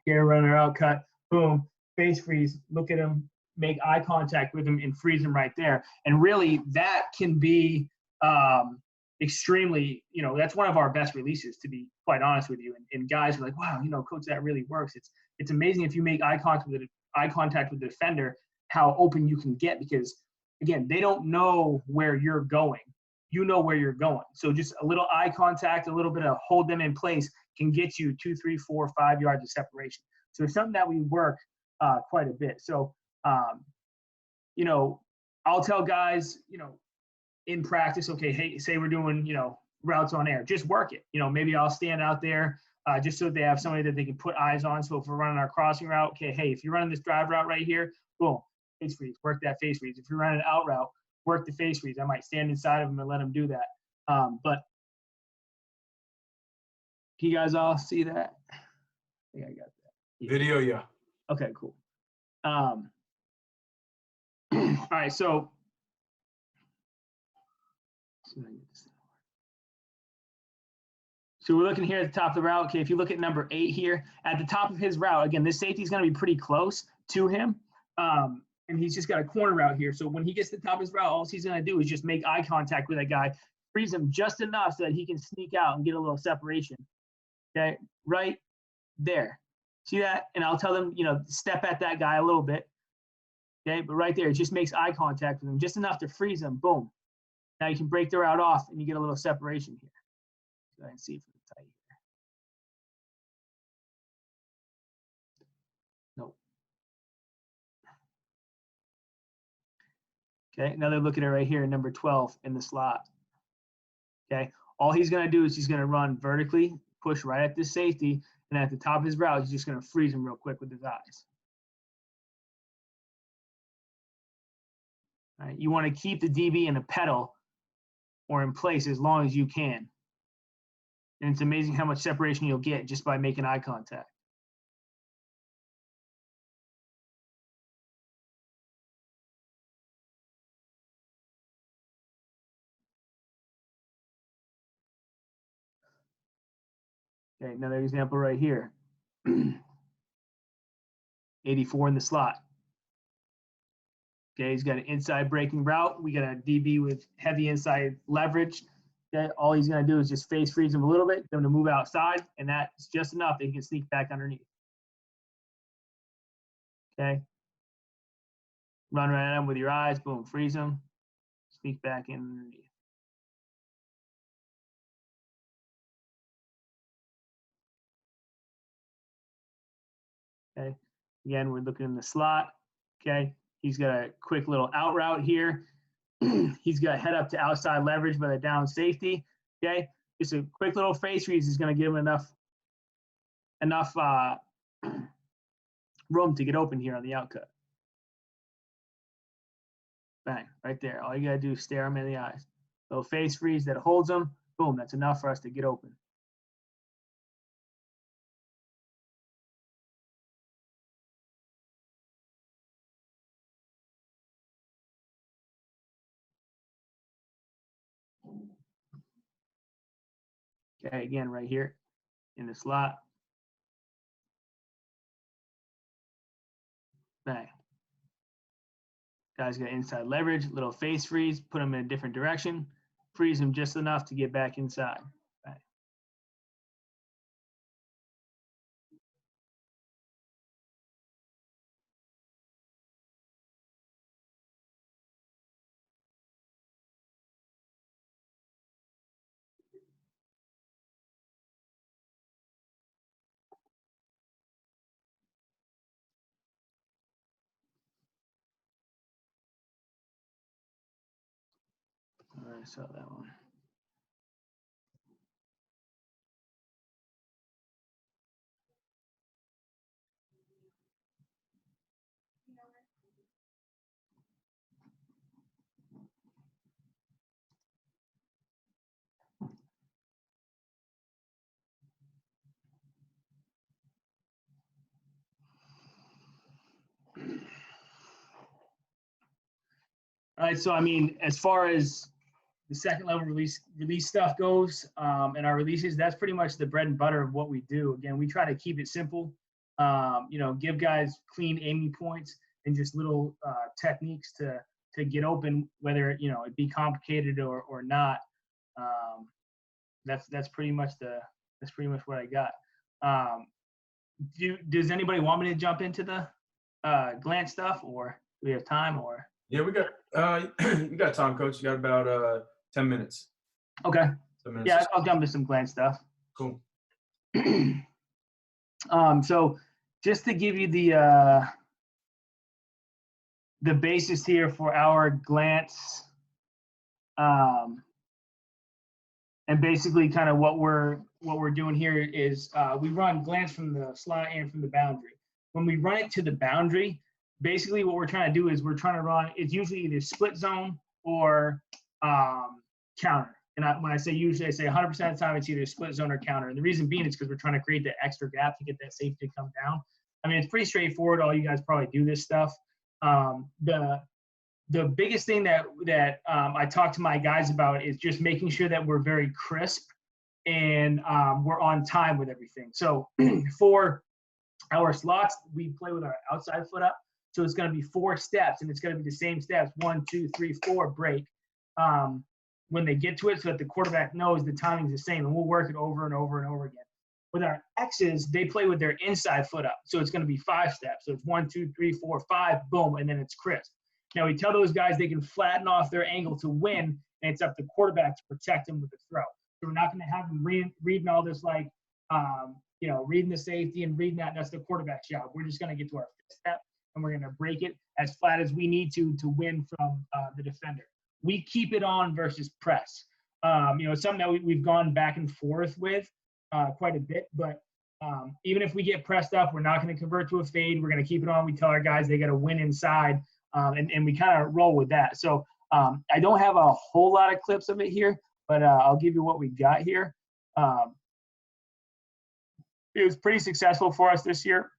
A: Okay, runner outcut, boom, face freeze, look at him, make eye contact with him, and freeze him right there. And really, that can be extremely, that's one of our best releases, to be quite honest with you. And guys are like, wow, coach, that really works. It's amazing if you make eye contact with the defender, how open you can get, because again, they don't know where you're going. You know where you're going. So just a little eye contact, a little bit of hold them in place can get you 2, 3, 4, 5 yards of separation. So it's something that we work quite a bit. So, I'll tell guys, in practice, okay, hey, say we're doing, routes on air, just work it. Maybe I'll stand out there just so they have somebody that they can put eyes on. So if we're running our crossing route, okay, hey, if you're running this drive route right here, boom, face freeze, work that face freeze. If you're running an out route, work the face freeze. I might stand inside of them and let them do that. But can you guys all see that? I think I got that.
B: Video, yeah.
A: Okay, cool. All right, so we're looking here at the top of the route. Okay, if you look at number 8 here, at the top of his route, again, this safety is going to be pretty close to him. And he's just got a corner route here. So when he gets to the top of his route, all he's going to do is just make eye contact with that guy, freeze him just enough so that he can sneak out and get a little separation. okay, right there. See that? And I'll tell them, you know, step at that guy a little bit, okay, but right there, it just makes eye contact with them, just enough to freeze them, boom. Now you can break the route off and you get a little separation here. Go ahead and see if it's tight here. Nope. Okay, now they're looking at right here, number 12 in the slot. Okay, all he's gonna do is he's gonna run vertically, push right at this safety, and at the top of his route, he's just gonna freeze him real quick with his eyes. All right, you wanna keep the DB in a pedal or in place as long as you can. And it's amazing how much separation you'll get just by making eye contact. Okay, another example right here. 84 in the slot. Okay, he's got an inside breaking route. We got a DB with heavy inside leverage. Okay, all he's gonna do is just face freeze him a little bit, get him to move outside, and that's just enough that he can sneak back underneath. Okay. Run right at him with your eyes, boom, freeze him, sneak back in underneath. Okay, again, we're looking in the slot. Okay, he's got a quick little out route here. He's got head up to outside leverage by the down safety. Okay, just a quick little face freeze is going to give him enough room to get open here on the outcut. Bang, right there. All you got to do is stare him in the eyes. Little face freeze that holds him. Boom, that's enough for us to get open. Okay, again, right here in the slot. Bang. Guy's got inside leverage, little face freeze, put him in a different direction, freeze him just enough to get back inside. Bang. I saw that one. All right, so I mean, as far as the second level release stuff goes, and our releases, that's pretty much the bread and butter of what we do. Again, we try to keep it simple. You know, give guys clean aiming points and just little techniques to get open, whether you know it be complicated or not. That's pretty much what I got. Does anybody want me to jump into the glance stuff, or do we have time? Or
B: Yeah, we got you got time, Coach. You got about 10 minutes.
A: okay.
B: 10 minutes.
A: Yeah, I'll jump to some glance stuff.
B: Cool.
A: So just to give you the basis here for our glance, and basically kind of what we're doing here is we run glance from the slot and from the boundary. When we run it to the boundary, basically what we're trying to do is we're trying to run, it's usually either split zone or counter. And when I say usually, I say 100% of the time it's either split zone or counter. And the reason being is because we're trying to create that extra gap to get that safety to come down. I mean, it's pretty straightforward. All you guys probably do this stuff. The biggest thing that I talk to my guys about is just making sure that we're very crisp and we're on time with everything. So for our slots, we play with our outside foot up. So it's going to be 4 steps, and it's going to be the same steps: 1, 2, 3, 4, break. When they get to it, so that the quarterback knows the timing's the same, and we'll work it over and over and over again. With our X's, they play with their inside foot up. So it's going to be 5 steps. So it's 1, 2, 3, 4, 5, boom, and then it's crisp. Now we tell those guys they can flatten off their angle to win, and it's up to the quarterback to protect them with the throw. So we're not going to have them reading all this like, reading the safety and reading that. That's the quarterback's job. We're just going to get to our 5th step, and we're going to break it as flat as we need to win from the defender. We keep it on versus press. Something that we've gone back and forth with quite a bit, but even if we get pressed up, we're not going to convert to a fade. We're going to keep it on. We tell our guys they got to win inside, and we kind of roll with that. So I don't have a whole lot of clips of it here, but I'll give you what we got here. It was pretty successful for us this year.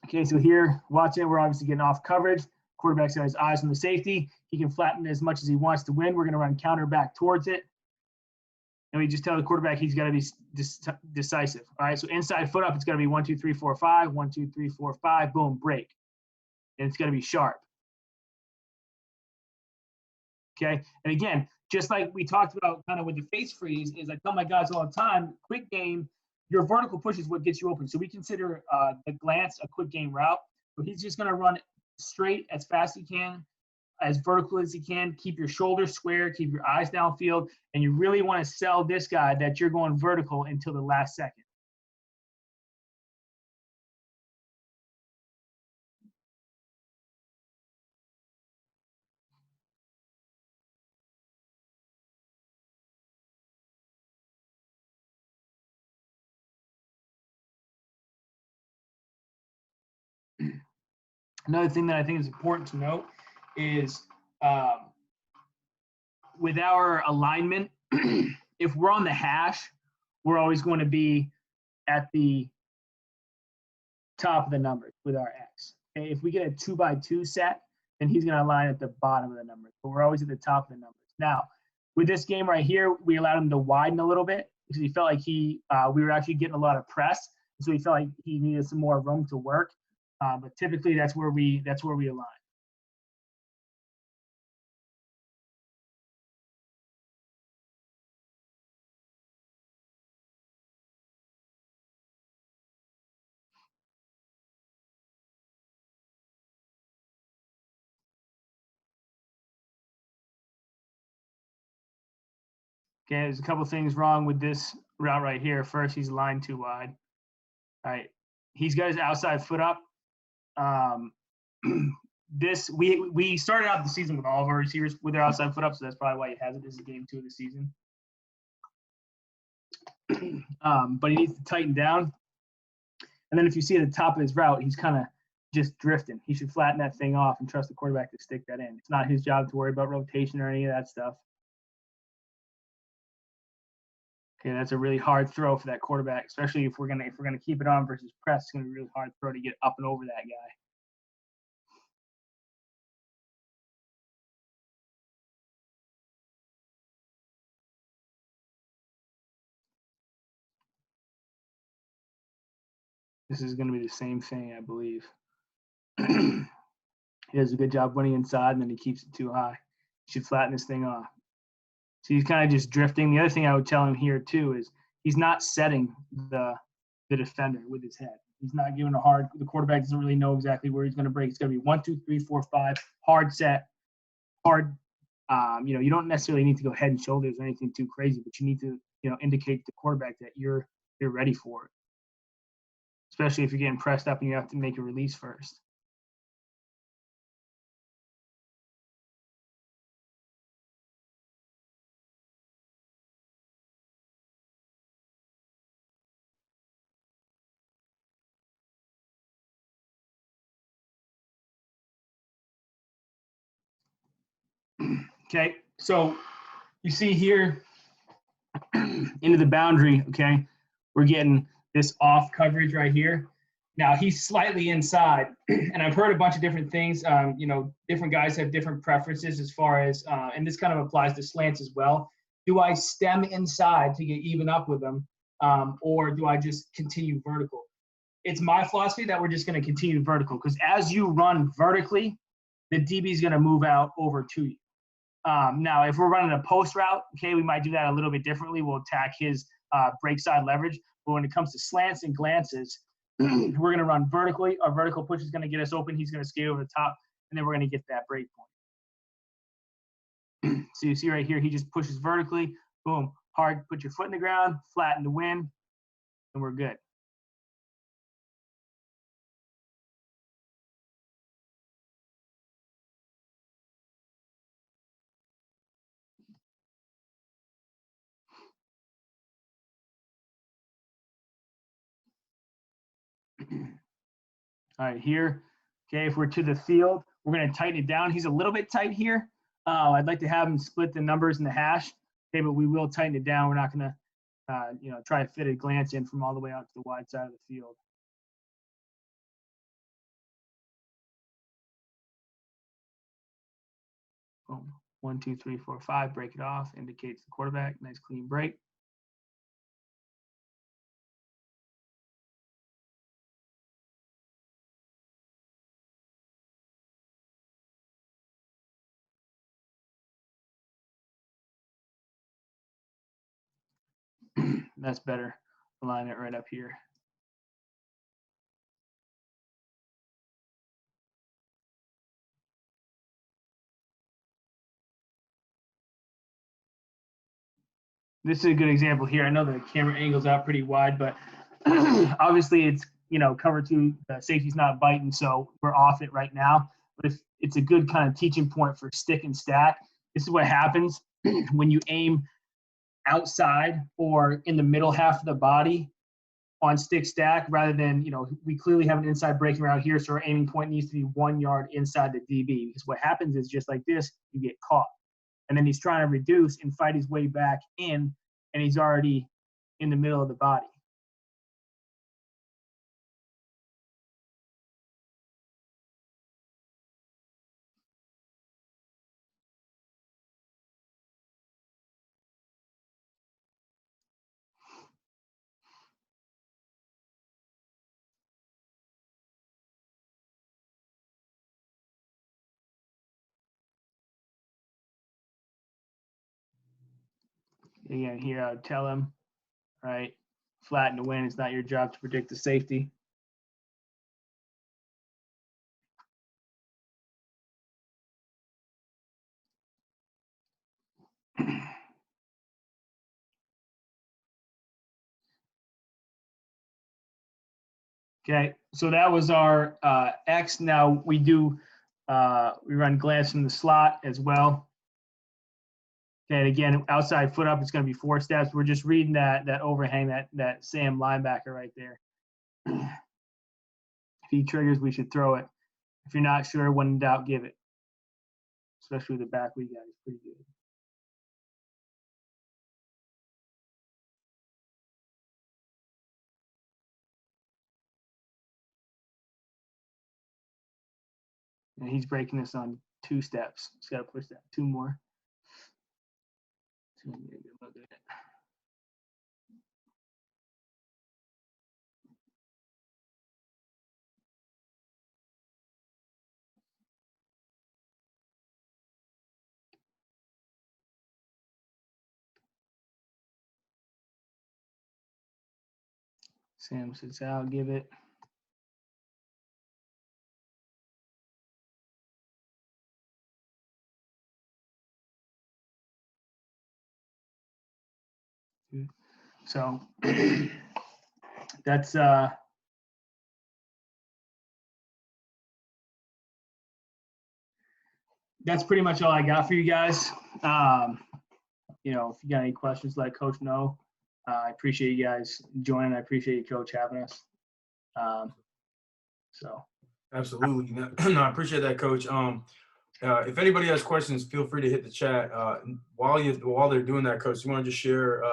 A: Okay, so here, watch it. We're obviously getting off coverage. Quarterback's got his eyes on the safety. He can flatten it as much as he wants to win. We're going to run counter back towards it. And we just tell the quarterback he's got to be decisive. All right, so inside foot up, it's going to be 1, 2, 3, 4, 5. 1, 2, 3, 4, 5. Boom, break. And it's going to be sharp. Okay, and again, just like we talked about kind of with the face freeze, is I tell my guys all the time, quick game, your vertical push is what gets you open. So we consider the glance a quick game route. So he's just going to run straight as fast as he can, as vertical as he can. Keep your shoulders square, keep your eyes downfield, and you really want to sell this guy that you're going vertical until the last second. Another thing that I think is important to note is with our alignment, if we're on the hash, we're always going to be at the top of the numbers with our X. Okay? If we get a 2x2 set, then he's going to align at the bottom of the numbers, but we're always at the top of the numbers. Now, with this game right here, we allowed him to widen a little bit because he felt like we were actually getting a lot of press, so he felt like he needed some more room to work. But typically, that's where we align. Okay, there's a couple things wrong with this route right here. First, he's aligned too wide. All right, he's got his outside foot up. We started out the season with all of our receivers with their outside foot up, so that's probably why he has it. This is game 2 of the season. But he needs to tighten down. And then if you see at the top of his route, he's kind of just drifting. He should flatten that thing off and trust the quarterback to stick that in. It's not his job to worry about rotation or any of that stuff. Okay, that's a really hard throw for that quarterback, especially if we're gonna keep it on versus press. It's gonna be a really hard throw to get up and over that guy. This is gonna be the same thing, I believe. He does a good job winning inside, and then he keeps it too high. He should flatten this thing off. So he's kind of just drifting. The other thing I would tell him here too is he's not setting the defender with his head. He's not giving the quarterback doesn't really know exactly where he's going to break. It's going to be 1, 2, 3, 4, 5, hard set, hard. You don't necessarily need to go head and shoulders or anything too crazy, but you need to, indicate to the quarterback that you're ready for it. Especially if you're getting pressed up and you have to make a release first. Okay, so you see here into the boundary, okay, we're getting this off coverage right here. Now he's slightly inside, and I've heard a bunch of different things. Different guys have different preferences as far as, and this kind of applies to slants as well. Do I stem inside to get even up with them, or do I just continue vertical? It's my philosophy that we're just going to continue vertical, because as you run vertically, the DB is going to move out over to you. Now, if we're running a post route, okay, we might do that a little bit differently. We'll attack his break side leverage. But when it comes to slants and glances, we're going to run vertically. Our vertical push is going to get us open. He's going to skate over the top, and then we're going to get that break point. So you see right here, he just pushes vertically. Boom. Hard, put your foot in the ground, flatten the wind, and we're good. All right, here, okay, if we're to the field, we're going to tighten it down. He's a little bit tight here. I'd like to have him split the numbers in the hash, okay, but we will tighten it down. We're not going to, try to fit a glance in from all the way out to the wide side of the field. Boom. 1, 2, 3, 4, 5. Break it off. Indicates the quarterback. Nice clean break. That's better. Align it right up here. This is a good example here. I know the camera angle's out pretty wide, but obviously it's, cover two, the safety's not biting, so we're off it right now. But if it's a good kind of teaching point for stick and stack. This is what happens when you aim outside or in the middle half of the body on stick stack rather than, we clearly have an inside breaking route here, so our aiming point needs to be 1 yard inside the DB, because what happens is just like this, you get caught. And then he's trying to reduce and fight his way back in, and he's already in the middle of the body. Again, here I would tell him, right, flatten the wind. It's not your job to predict the safety. Okay, so that was our X. Now we do, we run glance from the slot as well. Okay, and again, outside foot up, it's going to be 4 steps. We're just reading that overhang, that Sam linebacker right there. If he triggers, we should throw it. If you're not sure, when in doubt, give it. Especially the back we got is pretty good. And he's breaking this on 2 steps. Just got to push that 2 more. So we get a good look at it. Sam sits out, give it. So that's pretty much all I got for you guys. If you got any questions, let Coach know. I appreciate you guys joining. I appreciate you, Coach, having us.
B: Absolutely. No, I appreciate that, Coach. If anybody has questions, feel free to hit the chat. While they're doing that, Coach, you want to just share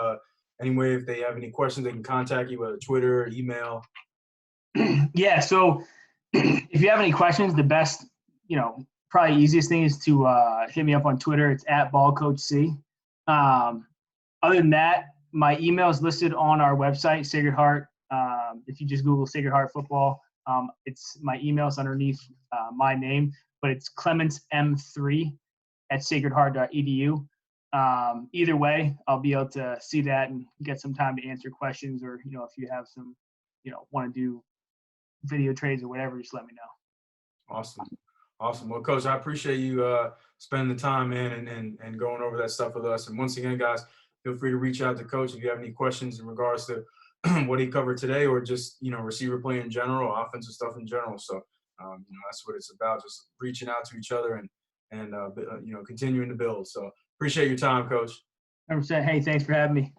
B: any way if they have any questions, they can contact you, whether Twitter, email.
A: Yeah. So if you have any questions, the best, probably easiest thing is to hit me up on Twitter. It's @BallCoachC. Other than that, my email is listed on our website, Sacred Heart. If you just Google Sacred Heart Football, it's my email's underneath my name. but it's Clements M3 at sacredheart.edu. Either way, I'll be able to see that and get some time to answer questions, or, if you have some, want to do video trades or whatever, just let me know.
B: Awesome. Well, Coach, I appreciate you spending the time, man, and going over that stuff with us. And once again, guys, feel free to reach out to Coach if you have any questions in regards to what he covered today, or just, receiver play in general, offensive stuff in general. So, that's what it's about, just reaching out to each other and continuing to build. So appreciate your time, Coach.
A: 100%. Hey, thanks for having me.